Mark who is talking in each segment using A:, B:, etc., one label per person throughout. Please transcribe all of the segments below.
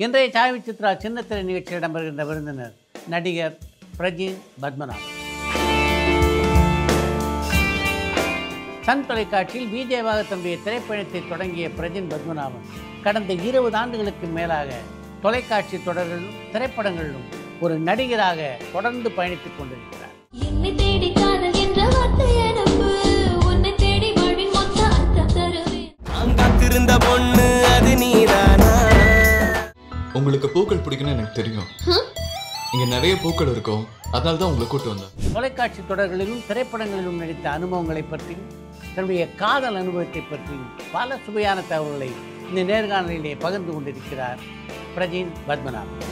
A: இன்றைய சாய் சித்ரா சின்னத்திரை நிகழ்ச்சியில் இடம்பெறுகின்ற விருந்தினர் நடிகர் பிரஜின் பத்மநாபன். சன் தொலைக்காட்சியில் விஜயவாக தன்னுடைய திரைப்பயணத்தை தொடங்கிய பிரஜின் பத்மநாபன் கடந்த 20 ஆண்டுகளுக்கு மேலாக தொலைக்காட்சி தொடர்களிலும் திரைப்படங்களிலும் ஒரு நடிகராக தொடர்ந்து பயணித்துக் கொண்டிருக்கிறார்.
B: உங்களுக்கு பூக்கள் பிடிக்குன்னு எனக்கு தெரியும். இங்க நிறைய பூக்கள் இருக்கும், அதனால தான் உங்களை கூட்டு வந்தேன்.
A: தொலைக்காட்சி தொடர்களிலும் திரைப்படங்களிலும் நடித்த அனுபவங்களை பற்றியும் தன்னுடைய காதல் அனுபவத்தை பற்றியும் பல சுவையான தகவல்களை இந்த நேர்காணலிலே பகிர்ந்து கொண்டிருக்கிறார் பிரஜின் பத்மநாபன்.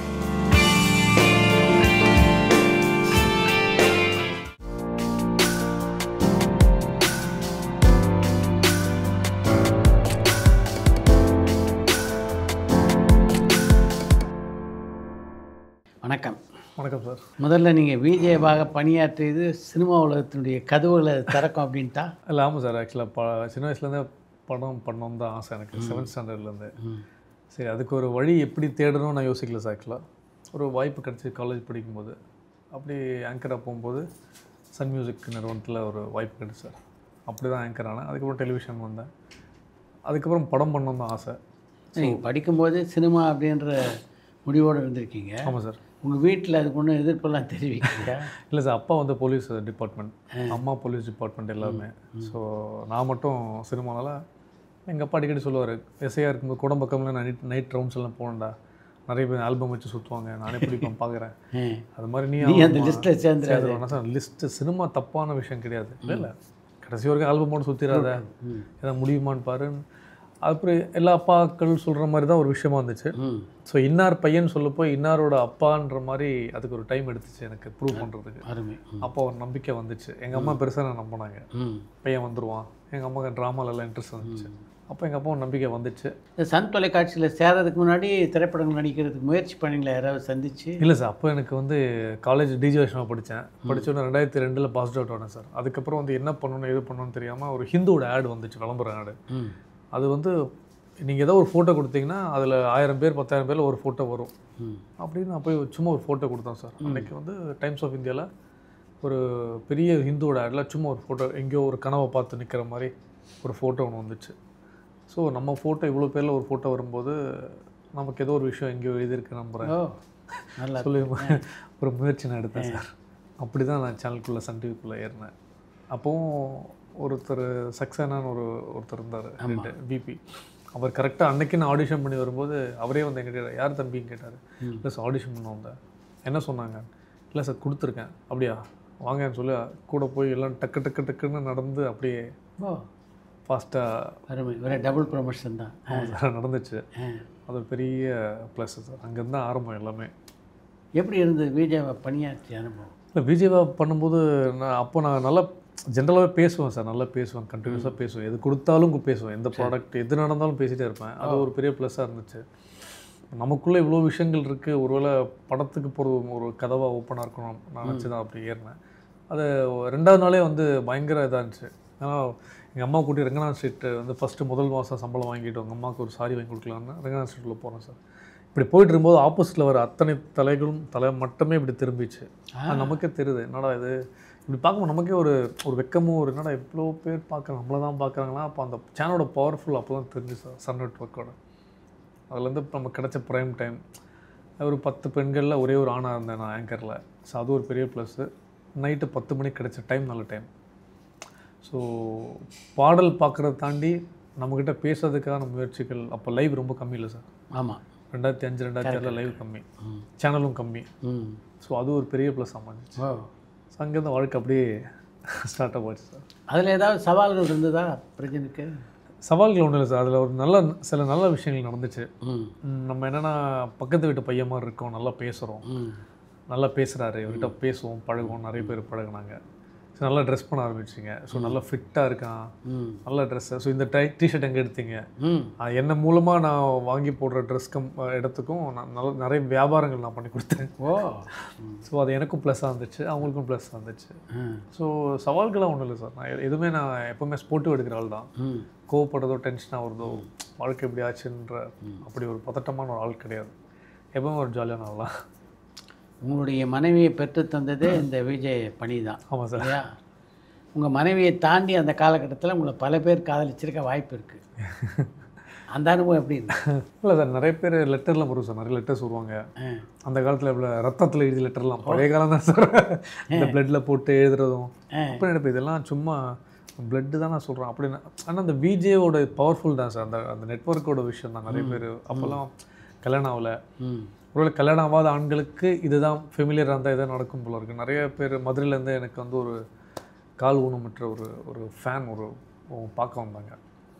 A: வணக்கம்.
C: வணக்கம் சார்.
A: முதல்ல நீங்கள் விஜயவாக பணியாற்றியது சினிமா உலகத்தினுடைய கதவுகளை திறக்கும் அப்படின்ட்டா?
C: இல்லை, ஆமாம் சார். ஆக்சுவலாக சின்ன வயசுலேருந்தே படம் பண்ணணும் தான் ஆசை எனக்கு, 7th ஸ்டாண்டர்ட்லேருந்து. சரி, அதுக்கு ஒரு வழி எப்படி தேடணும்னு நான் யோசிக்கல சார். ஆக்சுவலாக ஒரு வாய்ப்பு கிடச்சி காலேஜ் படிக்கும்போது அப்படி ஆங்கராக போகும்போது சன் மியூசிக் நிறுவனத்தில் ஒரு வாய்ப்பு கிடச்சி சார். அப்படி தான் ஆங்கர் ஆனேன். அதுக்கப்புறம் டெலிவிஷன் வந்தேன். அதுக்கப்புறம் படம் பண்ணணும் தான் ஆசை.
A: நீங்கள் படிக்கும்போது சினிமா அப்படின்ற முடிவோடு இருந்திருக்கீங்க.
C: ஆமாம் சார்.
A: உங்கள் வீட்டில் அதுக்கு ஒன்றும் எதிர்ப்பெல்லாம் தெரிவிக்கிறீங்க?
C: இல்லை சார், அப்பா வந்து போலீஸ் டிபார்ட்மெண்ட், அம்மா போலீஸ் டிபார்ட்மெண்ட் எல்லாருமே. ஸோ நான் மட்டும் சினிமானால எங்கள் அப்பா அடிக்கடி சொல்லுவார், எஸ்ஐயாக இருக்கும்போது கூட பக்கம்ல நைட் ரவுண்ட்ஸ் எல்லாம் போகணுண்டா, நிறைய பேர் ஆல்பம் வச்சு சுற்றுவாங்க, நானே பிடிப்பேன் பார்க்குறேன். அது மாதிரி நீ அந்த லிஸ்ட்டில் சேர்ந்துருவேன் சார். லிஸ்ட்டு சினிமா தப்பான விஷயம் கிடையாது. இல்லை கடைசி வரைக்கும் ஆல்பமோடு சுற்றிடாத, எதாவது முடியுமான்னு பாருன்னு. அப்புறம் எல்லா அப்பாக்கள் சொல்கிற மாதிரி தான் ஒரு விஷயமா இருந்துச்சு. ஸோ இன்னார் பையன் சொல்லப்போ இன்னாரோட அப்பான்ற மாதிரி அதுக்கு ஒரு டைம் எடுத்துச்சு எனக்கு ப்ரூவ் பண்ணுறதுக்கு. அப்போ ஒரு நம்பிக்கை வந்துச்சு. எங்கள் அம்மா பெருசாக நான் நம்பினாங்க, பையன் வந்துடுவான். எங்கள் அம்மாவுக்கு ட்ராமாலெல்லாம் இன்ட்ரெஸ்ட் வந்துச்சு. அப்போ எங்கள் அப்பா நம்பிக்கை வந்துச்சு.
A: சன் தொலைக்காட்சியில் சேர்றதுக்கு முன்னாடி திரைப்படங்கள் நடிக்கிறதுக்கு முயற்சி பண்ணிங்களா யாராவது சந்திச்சு?
C: இல்லை சார், அப்போ எனக்கு வந்து காலேஜ் டிஜிவேஷனாக படித்தோன்னே 2002 பாஸ்ட் அவுட் ஆனேன் சார். அதுக்கப்புறம் வந்து என்ன பண்ணணும் எது பண்ணணும்னு தெரியாமல் ஒரு ஹிந்துவோட ஆட் வந்துச்சு, விளம்பர ஆடு. அது வந்து நீங்கள் ஏதோ ஒரு ஃபோட்டோ கொடுத்தீங்கன்னா அதில் 1000 பேர் 10,000 பேரில் ஒரு ஃபோட்டோ வரும் அப்படின்னு நான் போய் சும்மா ஒரு ஃபோட்டோ கொடுத்தேன் சார். அன்றைக்கி வந்து டைம்ஸ் ஆஃப் இந்தியாவில் ஒரு பெரிய ஹிந்துவோட ஆடில் சும்மா ஒரு ஃபோட்டோ, எங்கேயோ ஒரு கனவை பார்த்து நிற்கிற மாதிரி ஒரு ஃபோட்டோ ஒன்று வந்துச்சு. ஸோ நம்ம ஃபோட்டோ இவ்வளோ பேரில் ஒரு ஃபோட்டோ வரும்போது நமக்கு ஏதோ ஒரு விஷயம் எங்கேயோ எழுதியிருக்கு நம்புகிறேன் சொல்லி ஒரு முயற்சி நான் எடுத்தேன் சார். அப்படி தான் நான் சேனலுக்குள்ளே சன் டிவிக்குள்ளே ஏறினேன். அப்போவும் ஒருத்தர் சக்சேனான்னு ஒருத்தர் இருந்தார், விபி. அவர் கரெக்டாக அன்றைக்கி நான் ஆடிஷன் பண்ணி வரும்போது அவரே வந்து எங்கிட்ட யார் தம்பின்னு கேட்டார். இல்லை சார், ஆடிஷன் பண்ண வந்தேன். என்ன சொன்னாங்க? இல்லை சார் கொடுத்துருக்கேன். அப்படியா, வாங்கன்னு சொல்லி கூட போய் எல்லாம் டக்குன்னு நடந்து அப்படியே ஃபாஸ்ட்டாக
A: டபுள் ப்ரொமோஷன் தான்
C: நடந்துச்சு. அது ஒரு பெரிய ப்ளஸ் சார். அங்கேருந்து தான் ஆரம்பம் எல்லாமே.
A: எப்படி இருந்தது விஜயவா பணியாற்றிய அனுபவம்?
C: இல்லை, விஜயவா பண்ணும்போது நான் நல்லா ஜென்ரலாகவே பேசுவேன் சார். நல்லா பேசுவேன், கண்டினியூஸாக பேசுவேன், எது கொடுத்தாலும் பேசுவேன், எந்த ப்ராடக்ட் எது நடந்தாலும் பேசிகிட்டே இருப்பேன். அது ஒரு பெரிய ப்ளஸ்ஸாக இருந்துச்சு. நமக்குள்ளே இவ்வளோ விஷயங்கள் இருக்குது, ஒருவேளை படத்துக்கு போகிற ஒரு கதவாக ஓப்பனாக இருக்கணும் நான் நினச்சி தான் அப்படி ஏறினேன். அது 2வது நாளே வந்து பயங்கர இதாக இருந்துச்சு. ஏன்னா எங்கள் அம்மா கூட்டி ரங்கநாத் ஸ்ட்ரீட் வந்து ஃபஸ்ட்டு முதல் மாதம் சம்பளம் வாங்கிட்டு உங்கள் அம்மாவுக்கு ஒரு சாரி வாங்கி கொடுக்கலான்னு ரங்கநாத் ஸ்ட்ரீட்டில் போகிறேன் சார். இப்படி போயிட்டு இருக்கும்போது ஆப்போசிட்டில் வர அத்தனை தலை மட்டுமே இப்படி திரும்பிச்சு. நமக்கே தெரியுது, என்னடா இது இப்படி பார்க்கும்போது நமக்கே ஒரு வெக்கமும் ஒரு என்னடா இவ்வளோ பேர் பார்க்குறாங்க, நம்மளை தான் பார்க்குறாங்கன்னா. அப்போ அந்த சேனலோட பவர்ஃபுல் அப்போ தான் தெரிஞ்சு சார். சன் நெட்வொர்க்கோட அதுலேருந்து நமக்கு கிடச்ச ப்ரைம் டைம். ஒரு 10 பெண்களில் ஒரே ஒரு ஆணாக இருந்தேன் நான் ஆங்கரில். ஸோ அது ஒரு பெரிய ப்ளஸ்ஸு. நைட்டு 10 மணிக்கு கிடச்ச டைம் நல்ல டைம். ஸோ பாடல் பார்க்குறத தாண்டி நம்மக்கிட்ட பேசுறதுக்கான முயற்சிகள் அப்போ லைவ் ரொம்ப கம்மி இல்லை சார்.
A: ஆமாம்,
C: 2005 2006 லைவ் கம்மி, சேனலும் கம்மி. ஸோ அது ஒரு பெரிய ப்ளஸ் அமைஞ்சிச்சு. ஸோ அங்கேருந்து வாழ்க்கை அப்படியே ஸ்டார்ட் ஆகிடுச்சு சார்.
A: அதில் ஏதாவது சவால்கள் இருந்ததா பிரஜனுக்கு?
C: சவால்கள் ஒன்றும் இல்லை சார். அதில் ஒரு சில நல்ல விஷயங்கள் நடந்துச்சு. நம்ம என்னென்னா பக்கத்து வீட்டு பையன் மாதிரி இருக்கோம், நல்லா பேசுகிறோம், நல்லா பேசுகிறாரு, இவர்கிட்ட பேசுவோம், பழகுவோம், நிறைய பேர் பழகுனாங்க. ஸோ நல்லா ட்ரெஸ் பண்ண ஆரம்பிச்சிங்க. ஸோ நல்லா ஃபிட்டாக இருக்கான், நல்ல ட்ரெஸ்ஸு. ஸோ இந்த டிஷர்ட் எங்கே எடுத்தீங்க? என்ன மூலமாக நான் வாங்கி போடுற ட்ரெஸ் இடத்துக்கும் நான் நிறைய வியாபாரங்கள் நான் பண்ணி கொடுத்தேன். ஸோ அது எனக்கும் ப்ளஸ்ஸாக இருந்துச்சு, அவங்களுக்கும் ப்ளஸ்ஸாக இருந்துச்சு. ஸோ சவால்களாக ஒன்றும் இல்லை சார். நான் எப்போவுமே ஸ்போர்ட்டிவ் எடுக்கிற ஆள் தான். கோவப்படுறதோ டென்ஷனாக வருதோ வாழ்க்கை எப்படி ஆச்சுன்ற அப்படி ஒரு பதட்டமான ஒரு ஆள் கிடையாது. எப்பவும் ஒரு ஜாலியான ஆகலாம்.
A: உங்களுடைய மனைவியை பெற்று தந்ததே இந்த விஜய் பணி தான்.
C: ஆமாம் சார்.
A: இல்லையா? உங்கள் மனைவியை தாண்டி அந்த காலகட்டத்தில் உங்களை பல பேர் காதலிச்சிருக்க வாய்ப்பு இருக்குது. அந்த அனுபவம் எப்படி இருக்கு?
C: இல்லை சார், நிறைய பேர் லெட்டர்லாம் வரும் சார், நிறைய லெட்டர்ஸ் வருவாங்க. அந்த காலத்தில் இவ்வளோ ரத்தத்தில் எழுதி லெட்டர்லாம் பழைய காலம் தான் சார். இந்த பிளட்டில் போட்டு எழுதுறதும் அப்படி நினைப்பேன், இதெல்லாம் சும்மா பிளட்டு தான் நான் சொல்கிறேன் அப்படின்னு. ஆனால் அந்த விஜேவோட பவர்ஃபுல் தான் சார், அந்த அந்த நெட்ஒர்க்கோட விஷயம் தான். நிறைய பேர் அப்போல்லாம் கல்யாணம் ஆகலை, ஒருவேளை கல்யாணம் ஆகாத ஆண்களுக்கு இதுதான் ஃபெமிலியராக இருந்தால் இதான் நடக்கும் போல இருக்குது. நிறைய பேர் மதுரையிலேருந்து எனக்கு வந்து ஒரு கால் ஊனமுற்ற ஒரு ஃபேன் ஒரு பார்க்க வந்தாங்க.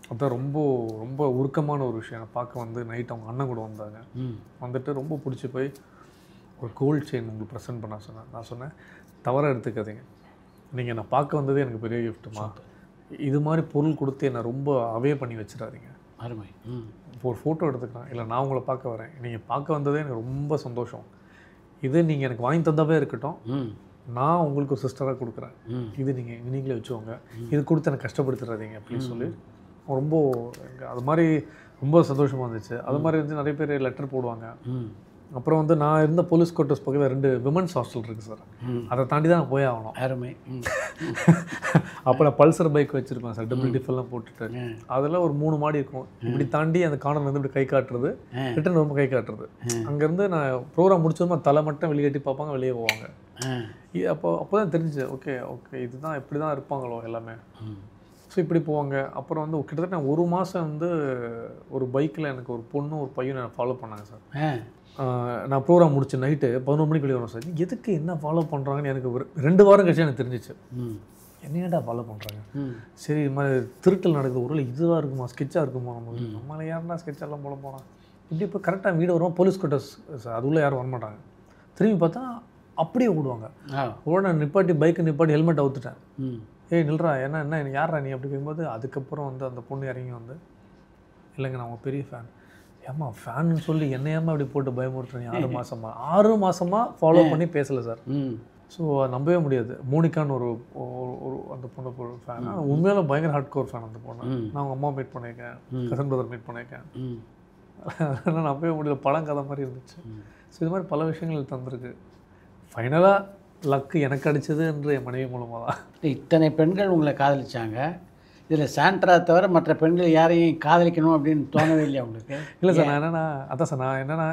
C: அதுதான் ரொம்ப ரொம்ப உருக்கமான ஒரு விஷயம். பார்க்க வந்து நைட் அவங்க அண்ணன் கூட வந்தாங்க. வந்துட்டு ரொம்ப பிடிச்சி போய் ஒரு கோல்ட் செயின் உங்களுக்கு ப்ரெசென்ட் பண்ண சொன்னேன். நான் சொன்னேன், தவறாக எடுத்துக்காதீங்க, நீங்கள் நான் பார்க்க வந்ததே எனக்கு பெரிய கிஃப்ட்டுமா, இது மாதிரி பொருள் கொடுத்து என்னை ரொம்ப அவே பண்ணி வச்சிடாதீங்க.
A: அருமை.
C: ஒரு ஃபோட்டோ எடுத்துக்கிறேன், இல்லை நான் உங்களை பார்க்க வரேன், நீங்கள் பார்க்க வந்ததே எனக்கு ரொம்ப சந்தோஷம், இது நீங்கள் எனக்கு வாங்கி தந்தாவே இருக்கட்டும், நான் உங்களுக்கு ஒரு சிஸ்டராக கொடுக்குறேன், இது நீங்களே வச்சுக்கோங்க, இது கொடுத்து எனக்கு கஷ்டப்படுத்துறாதீங்க அப்படின்னு சொல்லி ரொம்ப அது மாதிரி ரொம்ப சந்தோஷமாக இருந்துச்சு. அது மாதிரி வந்து நிறைய பேர் லெட்டர் போடுவாங்க. அப்புறம் வந்து நான் இருந்த போலீஸ் குவார்ட்டர்ஸ் பக்கத்தில் 2 விமன்ஸ் ஹாஸ்டல் இருக்குது சார். அதை தாண்டி தான் நான் போய் ஆகணும்.
A: அருமை.
C: அப்போ நான் பல்சர் பைக் வச்சுருப்பேன் சார், டபுள் டிஃபெல்லாம் போட்டுட்டு. அதில் ஒரு 3 மாடி இருக்கும். இப்படி தாண்டி அந்த கார்னர் வந்து இப்படி கை காட்டுறது, ரிட்டன் ரொம்ப கை காட்டுறது. அங்கேருந்து நான் ப்ரோக்ராம் முடிச்சதுமா தலை மட்டும் வெளியேட்டி பார்ப்பாங்க, வெளியே போவாங்க. அப்போ தான் தெரிஞ்சிச்சு, ஓகே இதுதான் இப்படி தான் இருப்பாங்களோ எல்லாமே. ஸோ இப்படி போவாங்க. அப்புறம் வந்து கிட்டத்தட்ட 1 மாதம் வந்து ஒரு பைக்கில் எனக்கு ஒரு பொண்ணு ஒரு பையனை ஃபாலோ பண்ணாங்க சார். நான் ப்ரோக்ராம் முடிச்சு நைட்டு 11 மணிக்கு வெளியே வரும் சார். எதுக்கு என்ன ஃபாலோ பண்ணுறாங்கன்னு எனக்கு ஒரு 2 வாரம் கழிச்சு எனக்கு தெரிஞ்சிச்சு. என்னடா ஃபாலோ பண்ணுறாங்க, சரி இது மாதிரி திருட்டல் நடக்குது, ஒரு இதுவாக இருக்குமா, ஸ்கெட்சாக இருக்குமா, நம்மளை யாருன்னா ஸ்கெட்செல்லாம் போட போகிறான். இப்படி இப்போ கரெக்டாக வீடு வருவோம், போலீஸ் குவார்ட்டர்ஸ் சார், அது உள்ள யாரும் வரமாட்டாங்க. திரும்பி பார்த்தா அப்படியே ஓடுவாங்க. உடனே நிப்பாட்டி பைக்கை நிப்பாட்டி ஹெல்மெட் அவுத்துட்டேன். ஏய் நில்றா, என்ன யாரா நீ அப்படி கேட்கும்போது, அதுக்கப்புறம் வந்து அந்த பொண்ணு இறங்கி வந்து, இல்லைங்க நான் உங்கள் பெரிய ஃபேன். ஏம்மா ஃபேன்னு சொல்லி என்னையாமல் அப்படி போட்டு பயமுறுத்துறீங்க, 6 மாதமாக ஃபாலோ பண்ணி பேசலை சார். ஸோ நம்பவே முடியாது. மோனிகான்னு ஒரு அந்த பொண்ணு ஃபேன், உண்மையில பயங்கர ஹார்ட் கோர் ஃபேன் அந்த பொண்ணு. நான் அவங்க அம்மா மீட் பண்ணியிருக்கேன், கசன் பிரதர் மீட் பண்ணியிருக்கேன். அதெல்லாம் நம்பவே முடியல, பழங்கதை மாதிரி இருந்துச்சு. ஸோ இது மாதிரி பல விஷயங்கள் தந்திருக்கு. ஃபைனலாக லக்கு எனக்கு அடித்தது என்று என் மனைவி மூலமாக தான்.
A: இத்தனை பெண்கள் உங்களை காதலிச்சாங்க, இதில் சாண்ட்ரா தவிர மற்ற பெண்கள் யாரையும் காதலிக்கணும் அப்படின்னு தோணவே இல்லையா உங்களுக்கு?
C: இல்லை சார், நான் என்னென்னா அதான் சார், நான் என்னென்னா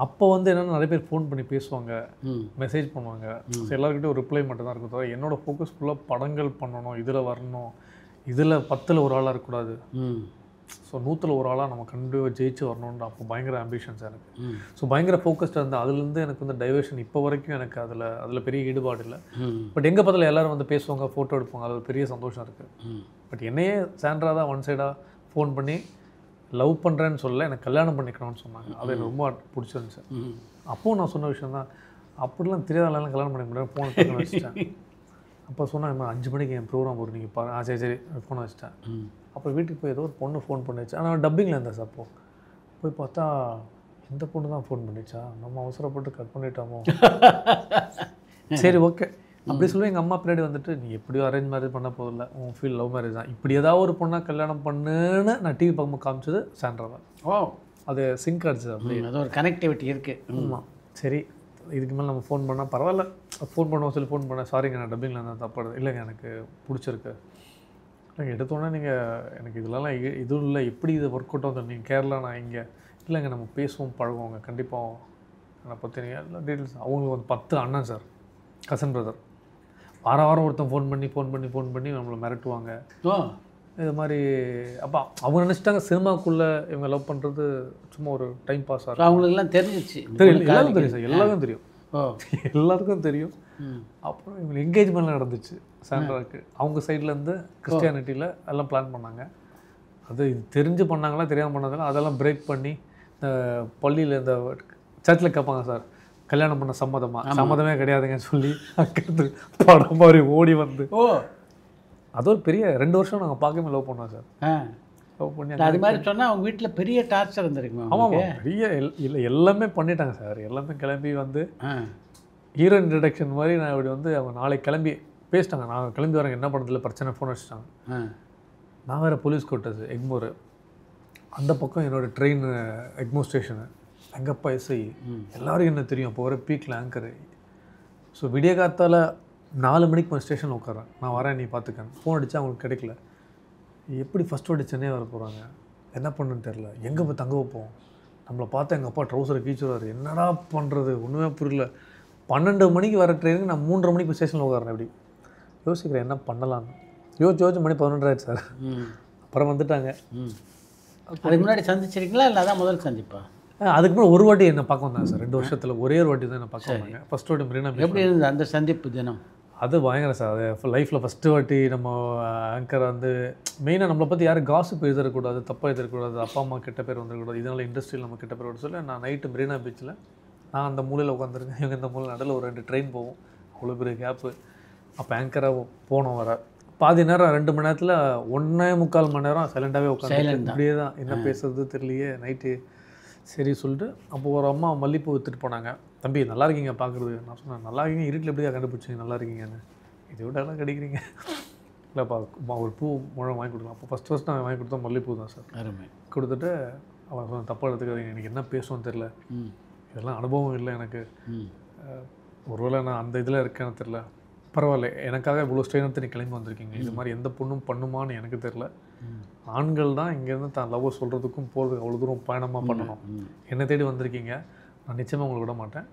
C: அப்போ வந்து என்னென்னா நிறைய பேர் ஃபோன் பண்ணி பேசுவாங்க, மெசேஜ் பண்ணுவாங்க. ஸோ எல்லாருக்கிட்டையும் ஒரு ரிப்ளை மட்டும் தான் இருக்கும். என்னோடய ஃபோக்கஸ் ஃபுல்லாக படங்கள் பண்ணணும், இதில் வரணும், இதில் 10ல் ஒரு ஆளாக இருக்கக்கூடாது, ஸோ 100ல் ஒரு ஆளாக நம்ம கண்டிப்பாக ஜெயிச்சு வரணுன்ற அப்போ பயங்கர ஆம்பிஷன்ஸ் எனக்கு. ஸோ பயங்கர ஃபோக்கஸ்டாக இருந்தேன். அதுலேருந்து எனக்கு வந்து டைவர்ஷன் இப்போ வரைக்கும் எனக்கு அதில் பெரிய ஈடுபாடு இல்லை. பட் எங்கே பார்த்தாலும் எல்லோரும் வந்து பேசுவாங்க, ஃபோட்டோ எடுப்பாங்க, அது ஒரு பெரிய சந்தோஷம் இருக்குது. பட் என்னையே சாண்ட்ரா தான் ஒன் சைடாக ஃபோன் பண்ணி லவ் பண்ணுறேன்னு சொல்ல, எனக்கு கல்யாணம் பண்ணிக்கணும்னு சொன்னாங்க. அது எனக்கு ரொம்ப பிடிச்சிருந்துச்சு. அப்போது நான் சொன்ன விஷயம் தான், அப்படிலாம் தெரியாதெல்லாம் கல்யாணம் பண்ணிக்க முடியாது, ஃபோனை வச்சுட்டேன். அப்போ சொன்னாங்க 5 மணிக்கு என் ப்ரோக்ராம் வரும், நீங்கள் பாருங்க. சரி ஃபோனை வச்சுட்டேன். அப்புறம் வீட்டுக்கு போய் ஏதோ ஒரு பொண்ணு ஃபோன் பண்ணிச்சு. ஆனால் டப்பிங்கில் இருந்தேன் சார். அப்போது போய் பார்த்தா இந்த பொண்ணு தான் ஃபோன் பண்ணிச்சா, நம்ம அவசரப்பட்டு கட் பண்ணிட்டோமோ. சரி ஓகே அப்படி சொல்லி எங்கள் அம்மா பின்னாடி வந்துட்டு, நீ எப்படியும் அரேஞ்ச் மேரேஜ் பண்ண போதில்லை, உன் ஃபீல் லவ் மேரேஜ் தான், இப்படி ஏதாவது ஒரு பொண்ணாக கல்யாணம் பண்ணுன்னு நான் டிவி பக்கமாக காமிச்சது சாண்ட்ரா தான். அது சிங்க் ஆச்சு, அப்படி
A: அது ஒரு கனெக்டிவிட்டி இருக்குது.
C: ஆமாம். சரி இதுக்கு மேலே நம்ம ஃபோன் பண்ணால் பரவாயில்ல, ஃபோன் பண்ணுவோம் சொல்லி ஃபோன் பண்ணேன். சாரிங்க நான் டப்பிங்கில் இருந்தேன், தப்பாடுது. இல்லைங்க எனக்கு பிடிச்சிருக்கு. இல்லைங்க எடுத்தோன்னே நீங்கள் எனக்கு இதெல்லாம் இதுவும் இல்லை, எப்படி இது ஒர்க் அவுட் ஆகுது, நீங்கள் கேரளா நான் இங்கே, இல்லைங்க நம்ம பேசுவோம் பழகுவோங்க, கண்டிப்பாக என்னை பற்றி நீங்கள் எல்லா டீட்டெயில்ஸ். அவங்களுக்கு வந்து 10 அண்ணன் சார், கசன் பிரதர். வாரம் ஒருத்தன் ஃபோன் பண்ணி நம்மளை மிரட்டுவாங்க இது மாதிரி. அப்போ அவங்க நினச்சிட்டாங்க சினிமாக்குள்ளே இவங்க லவ் பண்ணுறது சும்மா ஒரு டைம் பாஸ் ஆகும்.
A: அவங்களுக்குலாம் தெரிஞ்சிச்சு,
C: எல்லாருக்கும் தெரியும் சார், எல்லாருக்கும் தெரியும், எல்லாருக்கும் தெரியும். அப்புறம் இவங்க என்கேஜ்மெண்ட்லாம் நடந்துச்சு சாண்ட்ராவுக்கு. அவங்க சைட்லேருந்து கிறிஸ்டியானிட்டியில் எல்லாம் பிளான் பண்ணாங்க. அது இது தெரிஞ்சு பண்ணாங்களா தெரியாமல் பண்ணாங்களா, அதெல்லாம் பிரேக் பண்ணி இந்த பள்ளியில் இந்த சர்ச்சில் கேட்பாங்க சார், கல்யாணம் பண்ண சம்மதமே கிடையாதுங்கன்னு சொல்லி அங்கிருந்து படம் மாதிரி ஓடி வந்து. அது ஒரு பெரிய 2 வருஷம் நாங்கள் பார்க்கவே லவ் பண்ணோம் சார். லவ் பண்ணி
A: அது மாதிரி சொன்னால் அவங்க வீட்டில் பெரிய டார்ச்சர் இருந்திருக்குமா?
C: ஆமாம், பெரிய இல்லை எல்லாமே பண்ணிட்டாங்க சார். எல்லாமே கிளம்பி வந்து ஹீரோ இன்ட்ரடக்ஷன் மாதிரி நான் இப்படி வந்து அவங்க நாளைக்கு கிளம்பி பேசிட்டாங்க. நான் கிளம்பி வரேங்க, என்ன பண்ணுறதுல பிரச்சனை, ஃபோன் வச்சுட்டாங்க. நான் வேறு போலீஸ் கோட்டர்ஸ் எக்மோர், அந்த பக்கம் என்னோடய ட்ரெயின் எக்மோர் ஸ்டேஷனு, எங்கள் அப்பா எஸ்ஐ, எல்லாருக்கும் என்ன தெரியும், இப்போ வர பீக்கில் ஆங்கரு. ஸோ விடிய காத்தால் 4 மணிக்கு ஸ்டேஷனில் உட்காரேன், நான் வரேன் நீ பார்த்துக்கேன். ஃபோன் அடித்தா அவங்களுக்கு கிடைக்கல. எப்படி ஃபஸ்ட் வாட்டி சென்னை வர போகிறாங்க, என்ன பண்ணுன்னு தெரில, எங்கே போய் தங்க வைப்போம். நம்மளை பார்த்தா எங்கள் அப்பா ட்ரௌசரை கீச்சுறாரு, என்னடா பண்ணுறது ஒன்றுமே புரியல. 12 மணிக்கு வர ட்ரெயினுக்கு நான் 3:30 மணிக்கு போய் ஸ்டேஷனில் உட்காரேன். எப்படி யோசிக்கிறேன் என்ன பண்ணலான்னு. யோசிச்சு மணி 11 ஆயிடுச்சு சார். அப்புறம் வந்துட்டாங்க.
A: அதுக்கு முன்னாடி சந்திச்சிருக்கீங்களா இல்லை அதான் முதல் சந்திப்பா?
C: அதுக்கு முன்னாடி ஒரு வாட்டி என்னை பார்க்க வந்தாங்க சார். 2 வருஷத்தில் ஒரே ஒரு வாட்டி தான் என்னை பார்க்க வந்தாங்க. ஃபஸ்ட் வாட்டி மெரினா பீச்.
A: எப்படி இருந்தது அந்த சந்திப்பு தினம்?
C: அது பயங்கர சார். அது லைஃப்பில் ஃபஸ்ட்டு வாட்டி நம்ம ஆங்கர் வந்து மெயினாக நம்மளை பற்றி யாரும் காசிப் எழுதக்கூடாது, தப்பாக எழுதக்கூடாது, அப்பா அம்மா கெட்ட பேர் வந்துடக்கூடாது, இதனால் இண்டஸ்ட்ரியில் நம்ம கெட்ட பேர் சொல்லி நான் நைட்டு மெரினா பீச்சில் நான் அந்த மூலையில் உட்காந்துருக்கேன், இவங்க இந்த மூலையில் நடுவில் ஒரு 2 ட்ரெயின் போவோம், அவ்வளோ பெரிய கேப்பு. அப்போ ஆங்கராக போனோம் வர பாதி நேரம் 2 மணி நேரத்தில் 1.25 மணி நேரம் சைலண்டாகவே உட்காந்து இப்படியே தான் என்ன பேசுறது தெரியலையே நைட்டு. சரி சொல்லிட்டு அப்போ ஒரு அம்மா மல்லிப்பூ விற்றுட்டு போனாங்க. தம்பி நல்லா இருக்கீங்க பார்க்குறது. நான் சொன்னேன் நல்லா இருக்கீங்க, இருட்டில் எப்படியா கண்டுபிடிச்சிங்க நல்லா இருக்கீங்கன்னு. இதை விட எல்லாம் கிடைக்கிறீங்க இல்லைப்பா, ஒரு பூ முழம் வாங்கி கொடுக்கலாம். அப்போ ஃபஸ்ட் நான் வாங்கி கொடுத்தா மல்லிப்பூ தான் சார். அருமை கொடுத்துட்டு அவன் சொன்ன தப்பாக எடுத்துக்காதீங்க, எனக்கு என்ன பேசுவோன்னு தெரில, இதெல்லாம் அனுபவம் இல்லை எனக்கு, ஒருவேளை நான் அந்த இதில் இருக்கேன்னு தெரில, பரவாயில்ல எனக்காக இவ்வளோ ஸ்ட்ரெயின் எடுத்து நீ கிளம்பி வந்திருக்கீங்க, இது மாதிரி எந்த பொண்ணும் பண்ணுமான்னு எனக்கு தெரில. ஆண்கள் தான் இங்கேருந்து தான் லவ் சொல்கிறதுக்கும் போகிறதுக்கு அவ்வளோ தூரம் பயணமாக பண்ணணும். என்னை தேடி வந்திருக்கீங்க, நான் நிச்சயமாக உங்களுக்கு விட மாட்டேன்.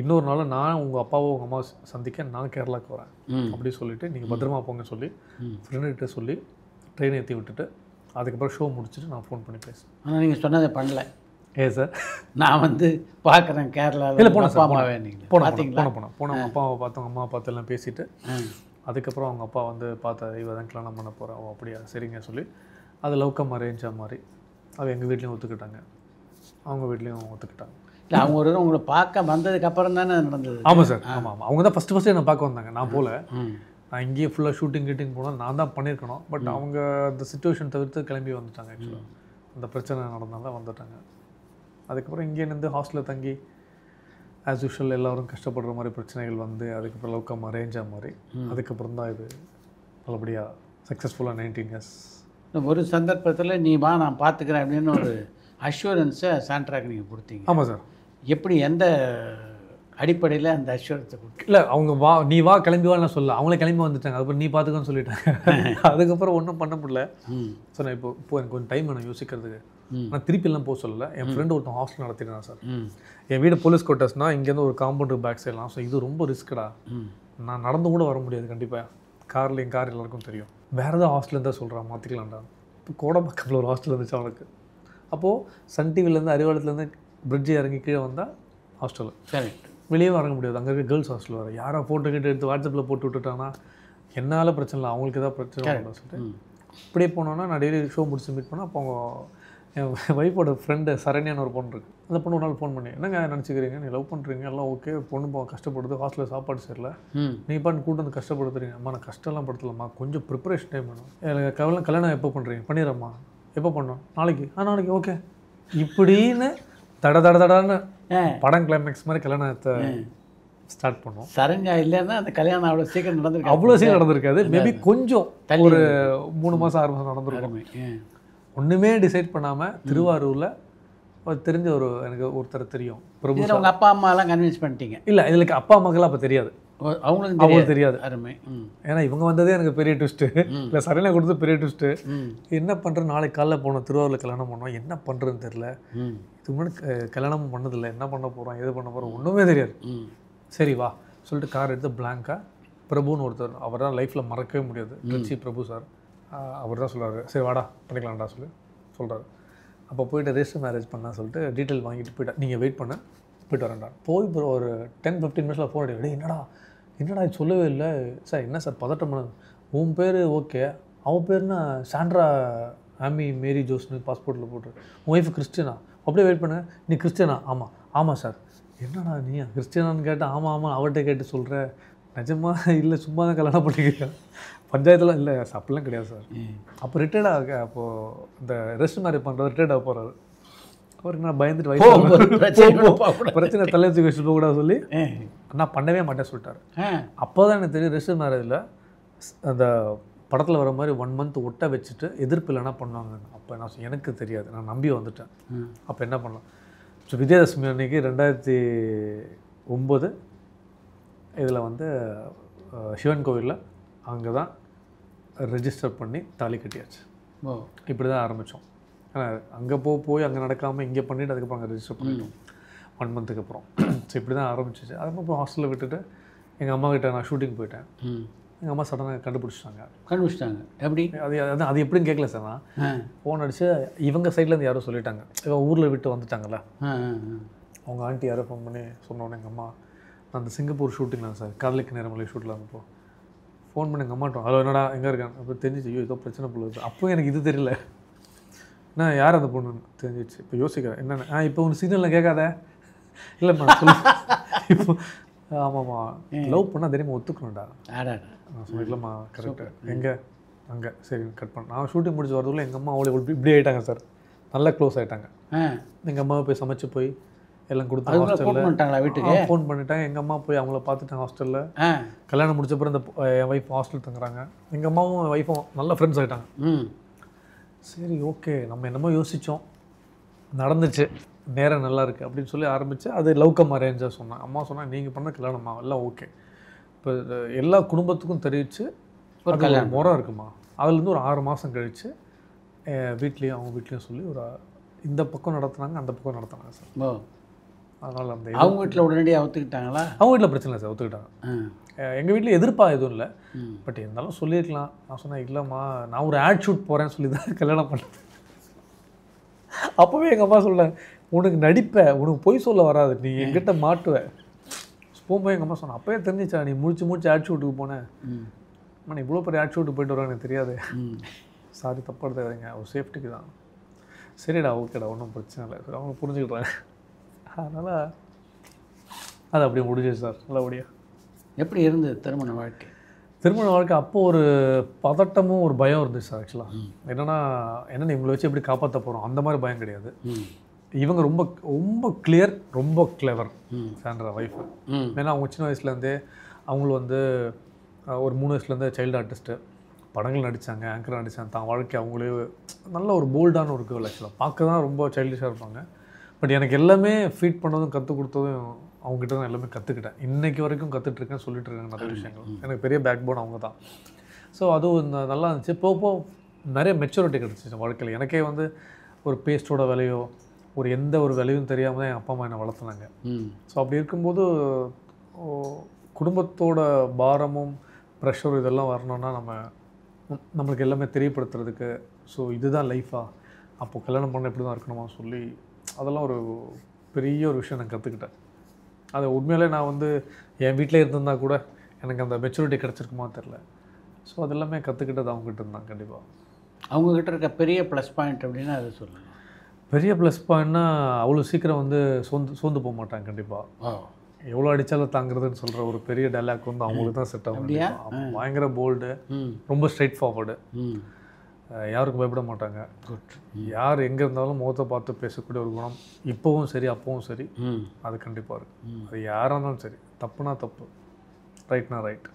C: இன்னொரு நாள் நான் உங்கள் அப்பாவோ உங்கள் அம்மா சந்திக்க நான் கேரளாவுக்கு வரேன் அப்படி சொல்லிவிட்டு நீங்கள் பத்திரமா போங்க சொல்லி ஃப்ரெண்டுகிட்ட சொல்லி ட்ரெயின் ஏற்றி விட்டுட்டு அதுக்கப்புறம் ஷோ முடிச்சுட்டு நான் ஃபோன் பண்ணி பேசுகிறேன்.
A: ஆனால் நீங்கள் சொன்னதை பண்ணல.
C: சார்
A: நான் வந்து பார்க்குறேன் கேரளாவில்.
C: இல்லை போனேன் சார்,
A: போனேன்
C: அப்பாவை பார்த்தோம், அம்மா பார்த்து எல்லாம் பேசிவிட்டு அதுக்கப்புறம் அவங்க அப்பா வந்து பார்த்தா இவ தான் கல்யாணம் பண்ண போகிறேன். ஓ அப்படியா சரிங்க சொல்லி அது லவ்கம் அரேஞ்சாக மாதிரி அது எங்கள் வீட்லேயும் ஒத்துக்கிட்டாங்க, அவங்க வீட்லேயும் ஒத்துக்கிட்டாங்க.
A: இல்லை அவங்க ஒரு உங்களை பார்க்க வந்ததுக்கு அப்புறம் தானே நடந்தது?
C: ஆமாம் சார், ஆமாம். அவங்க தான் ஃபஸ்ட்டு என்னை பார்க்க வந்தாங்க, நான் போகல. நான் இங்கேயே ஃபுல்லாக ஷூட்டிங் போனால் நான் தான் பண்ணியிருக்கணும். பட் அவங்க அந்த சிச்சுவேஷன் தவிர்த்து கிளம்பி வந்துட்டாங்க. ஆக்சுவலாக அந்த பிரச்சனை நடந்தால வந்துட்டாங்க. அதுக்கப்புறம் இங்கேருந்து ஹாஸ்டலில் தங்கி ஆஸ் யூஷுவல் எல்லோரும் கஷ்டப்படுற மாதிரி பிரச்சனைகள் வந்து அதுக்கப்புறம் லவ்கம் அரேஞ்சாக மாதிரி அதுக்கப்புறம் தான் இது நல்லபடியாக சக்ஸஸ்ஃபுல்லாக 19 இயர்ஸ்.
A: ஒரு சந்தர்ப்பத்தில் நீ வா நான் பார்த்துக்கிறேன் அப்படின்னு ஒரு அஷூரன்ஸை சாண்ட்ராக்கு நீங்கள் கொடுத்தீங்க.
C: ஆமாம் சார்.
A: எப்படி எந்த அடிப்படையில் அந்த அஷூரன்ஸை கொடுத்து?
C: இல்லை அவங்க வா நீ வா கிளம்பி வான்னு சொல்ல, அவங்களே கிளம்பி வந்துட்டாங்க. அதுக்கப்புறம் நீ பார்த்துக்கன்னு சொல்லிட்டாங்க. அதுக்கப்புறம் ஒன்றும் பண்ண முடியல. ஸோ நான் இப்போ எனக்கு கொஞ்சம் டைம் வேணும் யோசிக்கிறதுக்கு. நான் திருப்பிலாம் போக சொல்லலை. என் ஃப்ரெண்டு ஒருத்தன் ஹாஸ்டல் நடத்தினான் சார். என் வீடு போலீஸ் குவார்ட்டர்ஸ்னால் இங்கேருந்து ஒரு காம்பவுண்டு பேக் சைட்லாம். ஸோ இது ரொம்ப ரிஸ்க்கடா, நான் நடந்து கூட வர முடியாது கண்டிப்பாக. காரில் என் கார் எல்லாருக்கும் தெரியும். வேறு ஏதாவது ஹாஸ்டல் இருந்தால் சொல்கிறான் மாற்றிக்கலாம்டா. இப்போ கோடம்பாக்கத்தில் ஒரு ஹாஸ்டல் இருந்துச்சு அவனுக்கு. அப்போது சன் டிவிலேருந்து அறிவாளத்துலேருந்து பிரிட்ஜ் இறங்கி கீழே வந்தால் ஹாஸ்டலு. சரி வெளியே வர முடியாது, அங்கே இருக்க கேர்ள்ஸ் ஹாஸ்டல் வர. யாரோ ஃபோட்டோ கிட்ட எடுத்து வாட்ஸ்அப்பில் போட்டு விட்டுட்டாங்கன்னா என்னால் பிரச்சனை இல்லை, அவங்களுக்கு ஏதாவது பிரச்சனை வரணும் சொல்லிட்டு இப்படியே போனோன்னா நான் டெய்லி ஷோ முடிச்சு மீட் பண்ணால் அப்போ அவங்க என் ஒய்ஃபோட ஃப்ரெண்டு சரண்யான்னு ஒரு பொண்ணு இருக்குது. அந்த பொண்ணு ஒரு நாள் ஃபோன் பண்ணி என்னங்க நினச்சிக்கிறீங்க, நீ லவ் பண்ணுறீங்க எல்லாம் ஓகே, பொண்ணு கஷ்டப்படுது, ஹாஸ்டலில் சாப்பாடு சரியில்லை, நீ பாட்டு கூட்டு வந்து கஷ்டப்படுத்துறீங்க. அம்மா நான் கஷ்டம்லாம் படுத்தலம்மா, கொஞ்சம் ப்ரிப்பரேஷன் டைம் வேணும். எனக்கு கல்யாணம் எப்போ பண்ணுறீங்க, பண்ணிடுறம்மா, எப்போ பண்ணோம், நாளைக்கு நாளைக்கு ஓகே இப்படின்னு தடான்னு படம் கிளைமேக்ஸ் மாதிரி கல்யாணத்தை ஸ்டார்ட் பண்ணுவோம்.
A: சரண்யா இல்லைன்னா அந்த கல்யாணம் அவ்வளோ சீக்கிரம் நடந்திருக்கு.
C: அவ்வளோ சீக்கிரம் நடந்திருக்காது. மேபி கொஞ்சம் ஒரு 3 மாதம் 6 மாதம் நடந்திருக்கும். ஒன்றுமே டிசைட் பண்ணாமல் திருவாரூரில் தெரிஞ்ச எனக்கு ஒருத்தர் தெரியும், பிரபு.
A: உங்கள் அப்பா அம்மாலாம் கன்வின்ஸ் பண்ணிட்டீங்க?
C: இல்லை இதுக்கு அப்பா அம்மாக்கெல்லாம் அப்போ தெரியாது, அவங்களுக்கு தெரியாது.
A: அருமை.
C: ஏன்னா இவங்க வந்ததே எனக்கு பெரிய ட்விஸ்ட்டு. இல்லை சரண்யா கொடுத்து பெரிய ட்விஸ்ட்டு. என்ன பண்ணுறது, நாளைக்கு காலைல போனோம், திருவாரூரில் கல்யாணம் பண்ணோம், என்ன பண்ணுறதுன்னு தெரில. இதுக்கு முன்னாடி கல்யாணமும் பண்ணதில்லை, என்ன பண்ண போகிறோம் எது பண்ண போகிறோம் ஒன்றுமே தெரியாது. சரி வா சொல்லிட்டு கார் எடுத்து பிளாங்காக பிரபுன்னு ஒருத்தர், அவர் தான் லைஃப்பில் மறக்கவே முடியாது, ரிச்சி பிரபு சார். அவர் தான் சொல்கிறாரு சரி வாடா பண்ணிக்கலாம்டா சொல்லி சொல்கிறாரு. அப்போ போய்ட்டு ரெஜிஸ்டர் மேரேஜ் பண்ண சொல்லிட்டு டீட்டெயில் வாங்கிட்டு போய்ட்டேன். நீங்கள் வெயிட் பண்ண போய்ட்டு வரேன்டா. போய் ஒரு 10-15 மினிட்ஸில் ஃபோன் அடி. என்னடா இது சொல்லவே இல்லை சார். என்ன சார் பதட்டம் பண்ணது, உன் பேர் ஓகே, அவன் பேர்னா சாண்ட்ரா ஆமி மேரி ஜோஸ்னு பாஸ்போர்ட்டில் போட்டு, உன் ஒய்ஃபு கிறிஸ்டினா, அப்படியே வெயிட் பண்ண. நீ கிறிஸ்டினா? ஆமாம் சார். என்னடா நீ கிறிஸ்டினான்னு கேட்டால் ஆமாம் அவர்கிட்ட கேட்டு சொல்கிற, நிஜமா இல்லை சும்மா தான் கல்யாணம் பண்ணிக்கிறேன். பஞ்சாயத்தில் இல்லை அப்படிலாம் கிடையாது சார். அப்போ ரிட்டையர்ட் ஆக, அப்போது இந்த ரெஸ்ட் மாதிரி பண்ணுறது ரிட்டையர்ட் ஆக போகிறாரு. அவர் என்ன பயந்துட்டு பிரச்சனை தலைவச்சு வச்சுட்டு போகக்கூடாது சொல்லி நான் பண்ணவே மாட்டேன் சொல்லிட்டாரு. அப்போ தான் எனக்கு தெரியும் ரெஸ்ட் மேரேஜில் அந்த படத்தில் வர மாதிரி 1 மந்த் ஒட்ட வச்சுட்டு எதிர்ப்பு இல்லைன்னா பண்ணுவாங்க. அப்போ நான் எனக்கு தெரியாது, நான் நம்பி வந்துட்டேன். அப்போ என்ன பண்ணலாம், ஸோ விஜயதசமி அன்னைக்கு 2009 இதில் வந்து சிவன் கோவிலில் அங்கே தான் ரெஜிஸ்டர் பண்ணி தாலி கட்டியாச்சு. இப்படி தான் ஆரம்பித்தோம். ஆனால் அங்கே போய் அங்கே நடக்காமல் இங்கே பண்ணிவிட்டு அதுக்கப்புறம் அங்கே ரெஜிஸ்டர் பண்ணிட்டோம் 1 மந்த்துக்கு அப்புறம். ஸோ இப்படி தான் ஆரம்பிச்சிச்சு. அதுக்கப்புறம் ஹாஸ்டலில் விட்டுட்டு எங்கள் அம்மா கிட்ட நான் ஷூட்டிங் போயிட்டேன். எங்கள் அம்மா சடனாக கண்டுபிடிச்சிட்டாங்க.
A: எப்படி?
C: அது எப்படின்னு கேட்கல சார். நான் ஃபோன் அடித்து இவங்க சைட்லேருந்து யாரோ சொல்லிட்டாங்க, இவன் ஊரில் விட்டு வந்துட்டாங்கல்ல, அவங்க ஆண்டி யாரோ ஃபோன் பண்ணி சொன்னோன்னே எங்கள் அம்மா, நான் அந்த சிங்கப்பூர் ஷூட்டிங் தான் சார், காதலிக்கு நேரமலை ஷூட்டில் இருந்தப்போ ஃபோன் பண்ணி எங்கள் அம்மாட்டோம், அதில் என்னடா எங்கே இருக்காங்க அப்போ தெரிஞ்சிச்சு. ஐயோ ஏதோ பிரச்சனை போடுது. அப்போ எனக்கு இது தெரியல, நான் யார் அந்த பொண்ணு தெரிஞ்சிச்சு. இப்போ யோசிக்கிறேன் என்னென்ன, இப்போ ஒன்று சிக்னலில் கேட்காத, இல்லைம்மா சொல்லு. இப்போ ஆமாம்மா லவ் பண்ணால் தெரியுமா ஒத்துக்கணும்டா. நான் சொல்லிக்கலாம்மா கரெக்டாக எங்கே அங்கே சரி கட் பண்ண. நான் ஷூட்டிங் முடிச்சு வரதுக்குள்ள எங்கள் அம்மா அவ்வளோ இப்படி ஆகிட்டாங்க சார், நல்லா க்ளோஸ் ஆகிட்டாங்க. எங்கள் அம்மாவை போய் சமைச்சு போய் எல்லாம் கொடுத்தாங்க. ஹாஸ்டலில் வீட்டுக்கு ஃபோன் பண்ணிட்டாங்க. எங்கள் அம்மா போய் அவங்கள பார்த்துட்டாங்க ஹாஸ்டலில். கல்யாணம் முடிச்சப்பறம் இந்த என் ஒய்ஃப் ஹாஸ்டல் தங்குறாங்க. எங்கள் அம்மாவும் என் ஒய்ஃபும் நல்ல ஃப்ரெண்ட்ஸ் ஆகிட்டாங்க. சரி ஓகே நம்ம என்னமோ யோசித்தோம், நடந்துச்சு, நேரம் நல்லா இருக்குது அப்படின்னு சொல்லி ஆரம்பித்து அது லவ் கம் அரேஞ்சாக சொன்னேன். அம்மா சொன்னால் நீங்கள் பண்ண கல்யாணம்மா எல்லாம் ஓகே. இப்போ எல்லா குடும்பத்துக்கும் தெரிவித்து ஒரு கல்யாணம் முறை இருக்குமா. அதுலேருந்து ஒரு 6 மாதம் கழித்து வீட்லேயும் அவங்க வீட்லேயும் சொல்லி ஒரு இந்த பக்கம் நடத்துனாங்க, அந்த பக்கம் நடத்துனாங்க சார். அதனால் அந்த
A: அவங்க வீட்டில் உடனடியாக ஒத்துக்கிட்டாங்களா?
C: அவங்க வீட்டில் பிரச்சனை இல்லை சார், ஒத்துக்கிட்டாங்க. எங்கள் வீட்டில் எதிர்ப்பா எதுவும் இல்லை, பட் இருந்தாலும் சொல்லியிருக்கலாம். நான் சொன்னேன் இல்லைம்மா நான் ஒரு ஆட் ஷூட் போகிறேன்னு சொல்லி தான் கல்யாணம் பண்ணேன். அப்போவே எங்கள் அம்மா சொல்லேன், உனக்கு நடிப்ப, உனக்கு பொய் சொல்ல வராது, நீ என்கிட்ட மாட்டுவ. போகும்போது எங்கள் அம்மா சொன்னேன், அப்போயே தெரிஞ்சிச்சா நீ முடிச்சு ஆட் ஷூட்டுக்கு போனேன். நான் இவ்வளோ பெரிய ஆட் ஷூட்டுக்கு போயிட்டு வரேன் எனக்கு தெரியாது. சாரி தப்பாக எடுத்துக்காதீங்க, ஒரு சேஃப்டிக்கு தான். சரிடா ஓகேடா ஒன்றும் பிரச்சனை இல்லை, அவங்க புரிஞ்சுக்கிட்டாங்க. அதனால் அது அப்படியே முடிஞ்சிச்சு சார் நல்லபடியாக.
A: எப்படி இருந்தது திருமண வாழ்க்கை?
C: திருமண வாழ்க்கை அப்போ ஒரு பதட்டமும் ஒரு பயம் இருந்துச்சு சார். ஆக்சுவலாக என்னென்னா இவங்களை வச்சு எப்படி காப்பாற்ற போகிறோம் அந்த மாதிரி பயம் கிடையாது. இவங்க ரொம்ப ரொம்ப கிளியர், ரொம்ப கிளவர் சாண்ட்ரா ஒய்ஃபு. ஏன்னா அவங்க சின்ன வயசுலேருந்தே அவங்களும் வந்து ஒரு 3 வயசுலேருந்தே சைல்டு ஆர்டிஸ்ட்டு, படங்கள் நடித்தாங்க, ஆங்கர் நடித்தாங்க. தான் வாழ்க்கை அவங்களே நல்ல ஒரு போல்டான ஒரு கேர்ள். ஆக்சுவலாக பார்க்க தான் ரொம்ப சைல்டிஷாக இருப்பாங்க. பட் எனக்கு எல்லாமே ஃபீட் பண்ணதும் கற்றுக் கொடுத்ததும் அவங்ககிட்ட தான் எல்லாமே கற்றுக்கிட்டேன். இன்றைக்கி வரைக்கும் கற்றுட்ருக்கேன், சொல்லிட்டு இருக்காங்க நிறைய விஷயங்கள். எனக்கு பெரிய பேக் போன் அவங்க தான். ஸோ அதுவும் இந்த நல்லா இருந்துச்சு. போக நிறைய மெச்சூரிட்டி கிடச்சிச்சு வாழ்க்கையில். எனக்கே வந்து ஒரு பேஸ்ட்டோட விலையோ ஒரு எந்த ஒரு விலையும் தெரியாமல் தான் என் அப்பா அம்மா என்னை வளர்த்துனாங்க. ஸோ அப்படி இருக்கும்போது குடும்பத்தோட பாரமும் ப்ரெஷரும் இதெல்லாம் வரணுன்னா நம்மளுக்கு எல்லாமே தெரியப்படுத்துறதுக்கு, ஸோ இதுதான் லைஃபா, அப்போது கல்யாணம் பண்ண எப்படி தான் இருக்கணுமா சொல்லி அதெல்லாம் ஒரு பெரிய ஒரு விஷயம் நான் கற்றுக்கிட்டேன். அது உண்மையிலே நான் வந்து என் வீட்டிலே இருந்திருந்தா கூட எனக்கு அந்த மெச்சூரிட்டி கிடச்சிருக்குமா தெரில. ஸோ அது எல்லாமே கற்றுக்கிட்டது அவங்ககிட்ட இருந்தாங்க. கண்டிப்பாக
A: அவங்கக்கிட்ட இருக்க பெரிய ப்ளஸ் பாயிண்ட் அப்படின்னா அதை சொல்லுங்கள்.
C: பெரிய ப்ளஸ் பாயிண்ட்னா அவ்வளோ சீக்கிரம் வந்து சோர்ந்து போக மாட்டாங்க. கண்டிப்பாக எவ்வளோ அடித்தாலும் தாங்கிறதுன்னு சொல்கிற ஒரு பெரிய டைலாக் வந்து அவங்களுக்கு தான் செட் ஆகும். பயங்கர போல்டு, ரொம்ப ஸ்ட்ரைட் ஃபார்வர்டு, யாருக்கும் பயப்பட மாட்டாங்க. யார் எங்கே இருந்தாலும் முகத்தை பார்த்து பேசக்கூடிய ஒரு குணம் இப்போவும் சரி அப்போவும் சரி அது கண்டிப்பாக இருக்குது. அது யாராக இருந்தாலும் சரி, தப்புனா தப்பு, ரைட்னா ரைட்.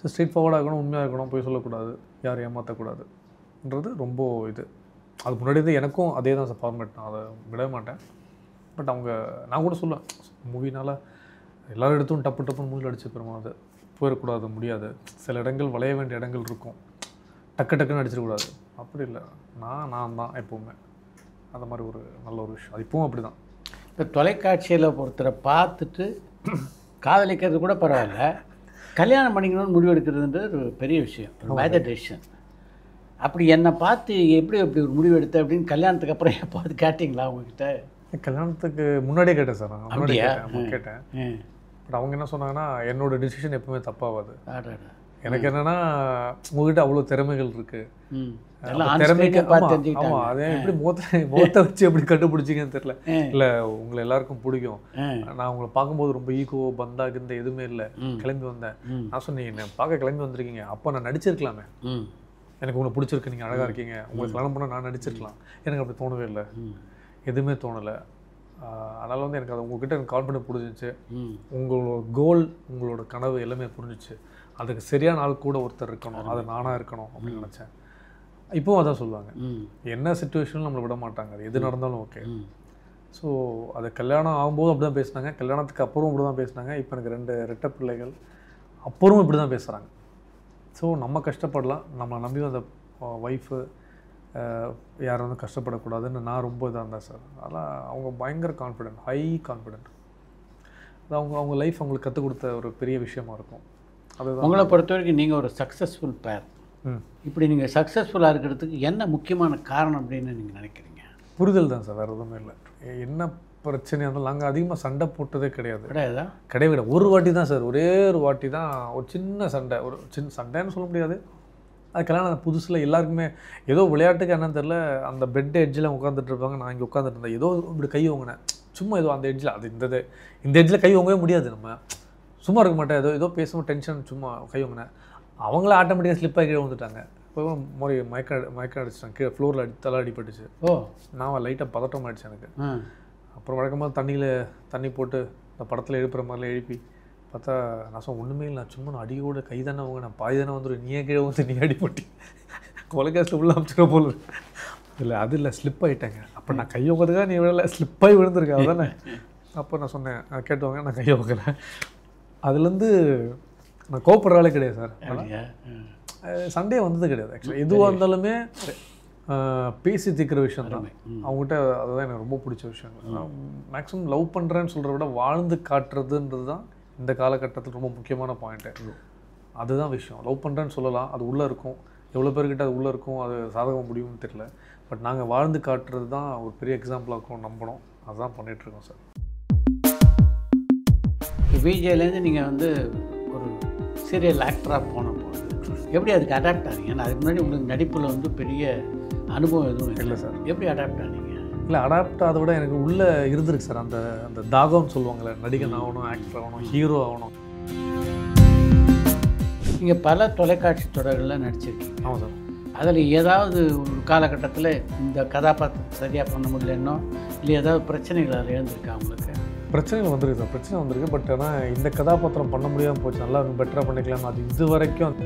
C: ஸோ ஸ்ட்ரைட் ஃபார்வர்டாக இருக்கணும், உண்மையாக இருக்கணும், போய் சொல்லக்கூடாது, யாரும் ஏமாற்றக்கூடாதுன்றது ரொம்ப இது. அது முன்னாடி எனக்கும் அதே தான் சார் ஃபார்மேட், நான் அதை விட மாட்டேன். பட் அவங்க நான் கூட சொல்லுவேன், மூவினால் எல்லாரும் இடத்தும் டப்புன்னு மூஞ்சில் அடிச்சு பெருமா அது போயிடக்கூடாது, முடியாது. சில இடங்கள் வளைய வேண்டிய இடங்கள் இருக்கும், டக்குன்னு அடிச்சிடக்கூடாது. அப்படி இல்லை, நான் தான் எப்போவுமே அந்த மாதிரி ஒரு நல்ல ஒரு விஷயம். அது இப்போவும் அப்படி தான்.
A: இப்போ தொலைக்காட்சியில் ஒருத்தரை பார்த்துட்டு காதலிக்கிறது கூட பரவாயில்ல, கல்யாணம் பண்ணிக்கணும்னு முடிவு எடுக்கிறதுன்றது ஒரு பெரிய விஷயம், ஒரு மேஜர் டெசிஷன். அப்படி என்னை பார்த்து எப்படி ஒரு முடிவு எடுத்த அப்படின்னு கல்யாணத்துக்கு அப்புறம் எப்போது கேட்டிங்களா அவங்கக்கிட்ட?
C: கல்யாணத்துக்கு முன்னாடியே கேட்டேன் சார். நான் முன்னாடி கேட்டேன். பட் அவங்க என்ன சொன்னாங்கன்னா, என்னோட டிசிஷன் எப்பவுமே தப்பாகாது. எனக்கு என்னன்னா உங்ககிட்ட அவ்வளோ திறமைகள் இருக்கு, திறமைக்கு ஆமாம் அதே எப்படி முகத்தை வச்சு எப்படி கண்டுபிடிச்சிங்கன்னு தெரியல. இல்லை உங்களை எல்லாருக்கும் பிடிக்கும், நான் உங்களை பார்க்கும்போது ரொம்ப ஈகோ பந்தா இந்த எதுவுமே இல்லை, கிளம்பி வந்தேன். நான் சொன்னீங்க என்ன பார்க்க கிளம்பி வந்திருக்கீங்க, அப்போ நான் நடிச்சிருக்கலாமே, எனக்கு உங்களை பிடிச்சிருக்கு, நீங்கள் அழகாக இருக்கீங்க, உங்களுக்கு கல்யாணம் பண்ணால் நான் நடிச்சிருக்கலாம். எனக்கு அப்படி தோணவே இல்லை, எதுவுமே தோணலை. அதனால் வந்து எனக்கு அது உங்கள்கிட்ட எனக்கு கான்ஃபிடென்ட் புரிஞ்சிச்சு, உங்களோட கோல் உங்களோட கனவு எல்லாமே புரிஞ்சிச்சு. அதுக்கு சரியான ஆள் கூட ஒருத்தர் இருக்கணும், அது நானாக இருக்கணும் அப்படின்னு நினச்சேன். இப்போவும் அதான் சொல்லுவாங்க, என்ன சுச்சுவேஷனும் நம்மளை விட மாட்டாங்க, அது எது நடந்தாலும் ஓகே, ஸோ அது கல்யாணம் ஆகும்போது அப்படி தான் பேசினாங்க, கல்யாணத்துக்கு அப்புறம் இப்படி தான் பேசினாங்க. இப்போ எனக்கு 2 ரெட்டை பிள்ளைகள், அப்புறம் இப்படி தான் பேசுகிறாங்க. ஸோ நம்ம கஷ்டப்படலாம், நம்மளை நம்பி அந்த ஒய்ஃபு யாரும் வந்து கஷ்டப்படக்கூடாதுன்னு நான் ரொம்ப இதாக இருந்தேன் சார். அதனால் அவங்க பயங்கர கான்ஃபிடென்ட், ஹை கான்ஃபிடென்ட். அது அவங்க லைஃப் அவங்களுக்கு கற்றுக் கொடுத்த ஒரு பெரிய விஷயமா இருக்கும். அதுதான்
A: உங்களை பொறுத்த வரைக்கும் நீங்கள் ஒரு சக்ஸஸ்ஃபுல் பேர். இப்படி நீங்கள் சக்ஸஸ்ஃபுல்லாக இருக்கிறதுக்கு என்ன முக்கியமான காரணம் அப்படின்னு நீங்கள் நினைக்கிறீங்க?
C: புரிதல் தான் சார், வேறு எதுவுமே இல்லை. என்ன பிரச்சனையாக இருந்தாலும் நாங்கள் அதிகமாக சண்டை போட்டதே கிடையாது. கிடையாது. ஒரு வாட்டி தான் சார், ஒரே ஒரு வாட்டி தான் ஒரு சின்ன சண்டை, ஒரு சின்ன சண்டைன்னு சொல்ல முடியாது. அது கல்யாணம் புதுசில் எல்லாருக்குமே ஏதோ விளையாட்டுக்கு என்னன்னு தெரில, அந்த பெட் எட்ஜில் உட்காந்துட்டு இருப்பாங்க, நான் இங்கே உட்காந்துட்டு இருந்தேன். ஏதோ இப்படி கை வாங்கினேன், சும்மா ஏதோ அந்த எட்ஜில், அது இந்த எட்ஜில் கை வாங்கவே முடியாது, நம்ம சும்மா இருக்க மாட்டேன். ஏதோ பேசும்போது டென்ஷன் சும்மா கை வாங்கினேன். அவங்கள ஆட்டோமேட்டிக்காக ஸ்லிப்பாக கீழே வந்துட்டாங்க. இப்போ மாதிரி மயக்கம் அடிச்சிட்டாங்க, கீழே ஃப்ளோரில் தலை அடிபட்டுச்சு. நான் லைட்டாக பதட்டம் ஆகிடுச்சு எனக்கு. அப்புறம் வழக்கமாக தண்ணி போட்டு இந்த படத்தில் எழுப்புற மாதிரிலாம் எழுப்பி பார்த்தா நான் ஒன்றுமே இல்லை, சும்மா நான் அடியோட கை தானே வாங்க, நான் பாதி தானே வந்துடும், நீயே கீழே வந்து நீ அடிப்பட்டு கொலைக்காசில் உள்ள அமைச்சிட போல இல்லை. அது இல்லை, ஸ்லிப் ஆகிட்டேங்க. அப்போ நான் கை வாங்கிறதுக்காக நீ விடலை, ஸ்லிப்பாகி விழுந்திருக்கேன் அதுதானே. அப்போ நான் சொன்னேன், கேட்டுவாங்க, நான் கை வாங்கலை. அதுலேருந்து நான் கோப்படுறாலே கிடையாது சார், சண்டே வந்தது கிடையாது. ஆக்சுவலாக எதுவாக இருந்தாலுமே பேசி தீர்க்கிற விஷயம் தான் அவங்ககிட்ட. அதுதான் எனக்கு ரொம்ப பிடிச்ச விஷயம். மேக்ஸிமம் லவ் பண்ணுறேன்னு சொல்கிறத விட வாழ்ந்து காட்டுறதுன்றது தான் இந்த காலகட்டத்தில் ரொம்ப முக்கியமான பாயிண்ட்டு. அதுதான் விஷயம். லவ் பண்ணுறேன்னு சொல்லலாம், அது உள்ளே இருக்கும், எவ்வளோ பேர்கிட்ட அது உள்ளே இருக்கும், அது சாதகம் முடியும்னு தெரியல. பட் நாங்கள் வாழ்ந்து காட்டுறது தான் ஒரு பெரிய எக்ஸாம்பிளாக இருக்கும், நம்பணும். அதுதான் பண்ணிகிட்ருக்கோம் சார்.
A: விஜேலேருந்து நீங்கள் வந்து ஒரு சீரியல் ஆக்டராக போன போது எப்படி அதுக்கு அடாப்ட் ஆனீங்க? ஏன்னா அதுக்கு முன்னாடி உங்களுக்கு நடிப்பில் வந்து பெரிய அனுபவம் எதுவும் இல்லை சார். எப்படி அடாப்ட் ஆனீங்க?
C: இல்லை, அடாப்ட் அதை விட எனக்கு உள்ளே இருந்திருக்கு சார் அந்த தாகம்னு சொல்லுவாங்கள்ல, நடிகன் ஆகணும், ஆக்டர் ஆகணும், ஹீரோ ஆகணும்.
A: நீங்கள் பல தொலைக்காட்சி தொடர்களில் நடிச்சிருக்கீங்க.
C: ஆமாம் சார்.
A: அதில் ஏதாவது ஒரு காலகட்டத்தில் இந்த கதாபாத்திரம் சரியாக பண்ண முடியலன்னோ இல்லை ஏதாவது பிரச்சனைகள் அதில் எழுந்திருக்கா உங்களுக்கு?
C: பிரச்சனைகள் வந்திருக்கு சார், பிரச்சனை வந்திருக்கு. பட் ஆனால் இந்த கதாபாத்திரம் பண்ண முடியாமல் போச்சு, நல்லா பெட்டராக பண்ணிக்கலாம். அது இது வரைக்கும்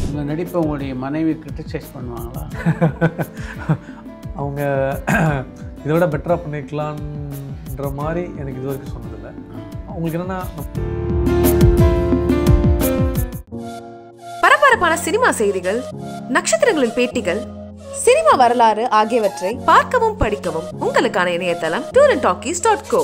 A: உங்கள் நடிப்பை உங்களுடைய மனைவி கிரிட்டிசைஸ் பண்ணுவாங்களா?
C: அவங்க இதை விட பெட்டராக பண்ணிக்கலான்ற மாதிரி எனக்கு இது வரைக்கும் சொன்னதில்லை. அவங்களுக்கு என்னென்னா,
D: பரபரப்பான சினிமா செய்திகள், நட்சத்திரங்களின் பேட்டிகள், சினிமா வரலாறு ஆகியவற்றை பார்க்கவும் படிக்கவும் உங்களுக்கான இணையதளம் tourantalkies.co.